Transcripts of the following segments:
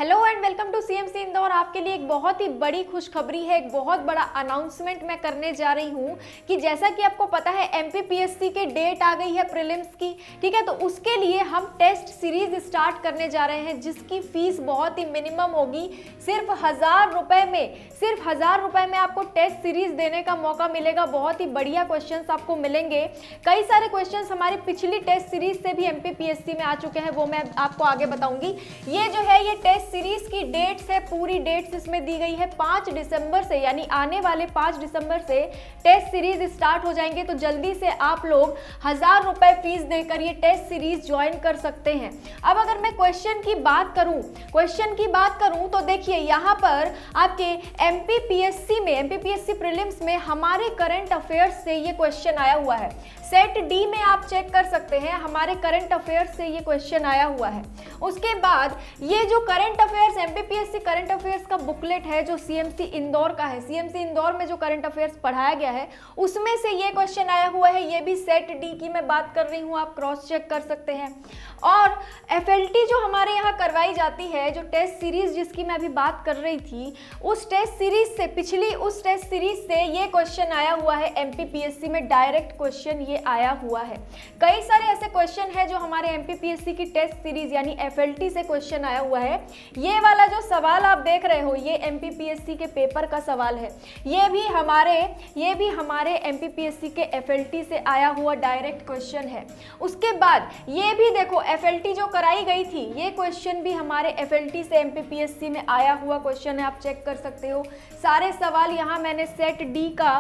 Hello and welcome to CMC Indore. आपके लिए एक बहुत ही बड़ी खुशखबरी है, एक बहुत बड़ा अनाउंसमेंट मैं करने जा रही हूँ कि जैसा कि आपको पता है एमपीपीएससी के डेट आ गई है प्रीलिम्स की, ठीक है। तो उसके लिए हम टेस्ट सीरीज स्टार्ट करने जा रहे हैं जिसकी फीस बहुत ही मिनिमम होगी। सिर्फ 1000 रुपए में, सिर्फ 1000 रुपए में आपको टेस्ट सीरीज देने का मौका मिलेगा। बहुत ही बढ़िया क्वेश्चंस आपको मिलेंगे। कई सारे क्वेश्चंस हमारी पिछली टेस्ट सीरीज से भी एमपीपीएससी में आ चुके हैं, वो मैं आपको आगे बताऊंगी। ये जो है ये टेस्ट सीरीज की डेट्स है, पूरी डेट्स इसमें दी गई है 5 दिसंबर से, यानी आने वाले 5 दिसंबर से टेस्ट सीरीज स्टार्ट हो जाएंगे। तो जल्दी से आप लोग 1000 रुपए फीस देकर ये टेस्ट सीरीज ज्वाइन कर सकते हैं। अब अगर मैं क्वेश्चन की बात करूं तो देखिए यहाँ पर आपके एमपीपीएससी में, एमपीपीएससी प्रीलिम्स में हमारे करंट अफेयर्स से ये क्वेश्चन आया हुआ है। सेट डी में आप चेक कर सकते हैं, हमारे करंट अफेयर्स से ये क्वेश्चन आया हुआ है। उसके बाद ये जो current affairs, MPPSC current affairs का बुकलेट है जो सीएमसी इंदौर का है, सीएमसी इंदौर में जो करंट अफेयर्स पढ़ाया गया है उसमें से ये क्वेश्चन आया हुआ है। ये भी सेट डी की मैं बात कर रही हूँ, आप क्रॉस चेक कर सकते हैं। और एफएलटी जो हमारे यहाँ करवाई जाती है, जो टेस्ट सीरीज जिसकी मैं अभी बात कर रही थी, उस टेस्ट सीरीज से, पिछली उस टेस्ट सीरीज से ये क्वेश्चन आया हुआ है एमपीपीएससी में, डायरेक्ट क्वेश्चन ये आया हुआ है। कई सारे ऐसे क्वेश्चन है जो हमारे एमपीपीएससी की टेस्ट सीरीज यानी एफएलटी से क्वेश्चन आया हुआ है। ये वाला जो सवाल आप देख रहे हो ये एमपीपीएससी के पेपर का सवाल है। ये भी हमारे एमपीपीएससी के एफएलटी से आया हुआ डायरेक्ट क्वेश्चन है। उसके बाद ये भी देखो एफएलटी जो कराई गई थी, ये क्वेश्चन भी हमारे एफएलटी से एमपीपीएससी में आया हुआ क्वेश्चन है, आप चेक कर सकते हो। सारे सवाल यहाँ मैंने सेट डी का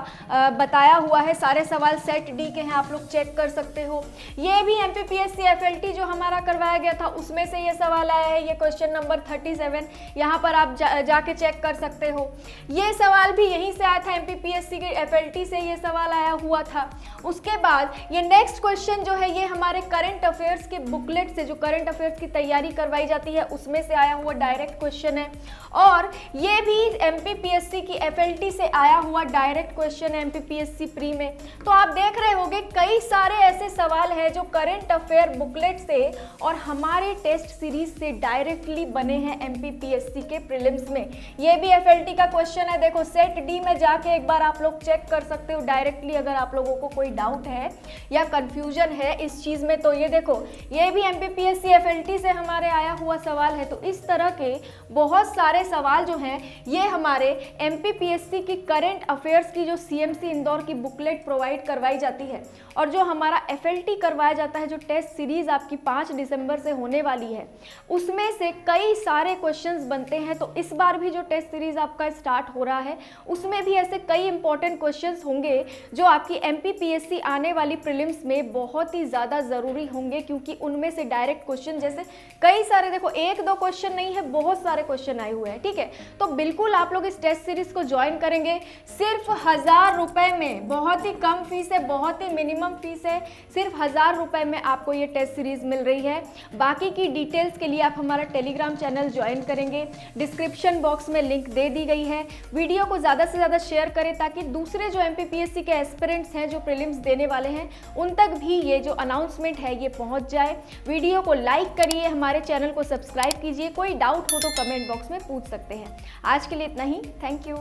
बताया हुआ है, सारे सवाल सेट डी के हैं, आप लोग चेक कर सकते हो। ये भी एमपीपीएससी एफएलटी जो हमारा करवाया गया था उसमें से ये सवाल आया है, ये क्वेश्चन नंबर 37, यहाँ पर आप जाके चेक कर सकते हो। ये सवाल भी यहीं से आया था, एमपीपीएससी के एफएलटी से ये सवाल आया हुआ था। उसके बाद ये नेक्स्ट क्वेश्चन जो है ये हमारे करंट अफेयर्स के बुकलेट से, जो करंट अफेयर्स की तैयारी करवाई जाती है उसमें से आया हुआ डायरेक्ट क्वेश्चन है। और ये भी एमपीपीएससी की एफएलटी से आया हुआ डायरेक्ट क्वेश्चन है एमपीपीएससी प्री में। तो आप देख रहे होंगे कई सारे ऐसे सवाल हैं जो करंट अफेयर बुकलेट से और हमारे टेस्ट सीरीज से डायरेक्टली बने हैं एमपीपीएससी के प्रीलिम्स में। ये भी एफएलटी का क्वेश्चन है, देखो सेट डी में जाके एक बार आप लोग चेक कर सकते हो डायरेक्टली, अगर आप लोगों को कोई डाउट है या कंफ्यूजन है इस चीज में। तो ये देखो ये भी एमपीपीएससी एफएलटी से हमारे आया हुआ सवाल है। तो इस तरह के बहुत सारे सवाल जो हैं ये हमारे एमपीपीएससी की करंट अफेयर्स की जो सीएमसी इंदौर की बुकलेट प्रोवाइड करवाई जाती है और जो हमारा एफएलटी करवाया जाता है, जो टेस्ट सीरीज आपकी 5 दिसंबर से होने वाली है, उसमें से कई सारे क्वेश्चंस बनते हैं। तो इस बार भी जो टेस्ट सीरीज आपका स्टार्ट हो रहा है उसमें भी ऐसे कई इंपॉर्टेंट क्वेश्चंस होंगे जो आपकी एमपीपीएससी आने वाली प्रीलिम्स में बहुत ही ज़्यादा ज़रूरी होंगे, क्योंकि उनमें से डायरेक्ट क्वेश्चन जैसे कई सारे, देखो 1-2 क्वेश्चन नहीं है, बहुत सारे क्वेश्चन आए हुए हैं, ठीक है। तो बिल्कुल आप लोग इस टेस्ट सीरीज को ज्वाइन करेंगे सिर्फ 1000 रुपए में। बहुत ही कम फीस है, बहुत ही मिनिमम फीस है, सिर्फ 1000 रुपए में आपको ये टेस्ट सीरीज मिल रही है। बाकी की डिटेल्स के लिए आप हमारा टेलीग्राम चैनल ज्वाइन करेंगे, डिस्क्रिप्शन बॉक्स में लिंक दे दी गई है। वीडियो को ज़्यादा से ज़्यादा शेयर करें ताकि दूसरे जो एमपीपीएससी के एस्पिरेंट्स हैं जो प्रीलिम्स देने वाले हैं उन तक भी ये जो अनाउंसमेंट है ये पहुंच जाए। वीडियो को लाइक करिए, हमारे चैनल को सब्सक्राइब कीजिए। कोई डाउट हो तो कमेंट बॉक्स में पूछ सकते हैं। आज के लिए इतना ही, थैंक यू।